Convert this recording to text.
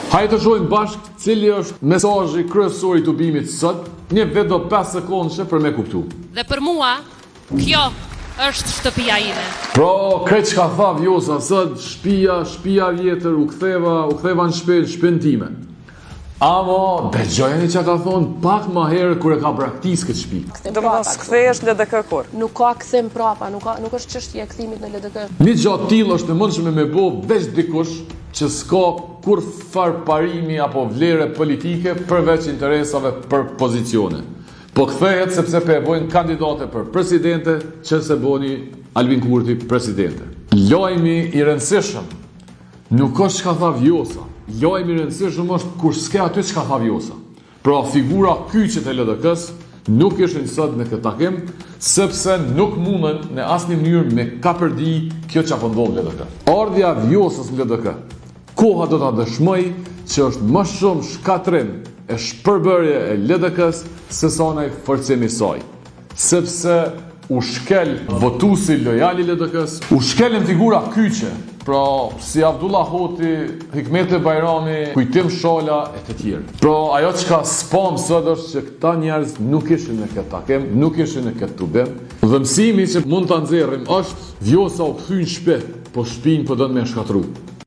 Hajde të shohim bashkë cili është mesazhi kryesor i tubimit sot, një vetë 5 sekondëshe për me kuptu. Dhe për mua, kjo është shtëpia ime. Pra, këtë që ka tha Vjosa sot, shtëpia vjetër, u ktheva në shtëpinë time. Ama, dëgjojeni që ka thonë pak ma herë kur e ka braktis këtë shtëpi. Do mos kthehesh në LDK kur? Nuk ka kthim prapa, nuk është çështje e kthimit në LDK. Një gjatë tillë është e mundshme me bo veç dikush që s'ka kur far parimi apo vlere politike përveç interesave për pozicione. Po kthehet sepse pe bojnë kandidate për presidente që se boni Albin Kurti presidente. Lajmi i rëndësishëm nuk është çka tha Vjosa. Lajmi i rëndësishëm është kur s'ke aty çka tha Vjosa. Pra figura kyçet e LDK-s nuk ishin sot në këtë takim, sepse nuk mundën në asnjë mënyrë me kapërdi kjo që apo ndodh në LDK. Ardhja Vjosës në LDK, koha do ta dëshmoj që është më shumë shkatrim e shpërbërje e LDK-s se sa ndaj forcimi i saj. Sepse u shkel votuesi lojal i LDK-s, u shkelën figura kyçe, pra si Abdullah Hoti, Hikmete Bajrami, Kujtim Shala e të tjerë. Pra ajo çka spam sot është që këta njerëz nuk ishin në këtë takim, nuk ishin në këtë tubim. Dhe mësimi që mund ta nxjerrim është Vjosa u kthy në shtëpi, po shtëpinë po don me shkatru.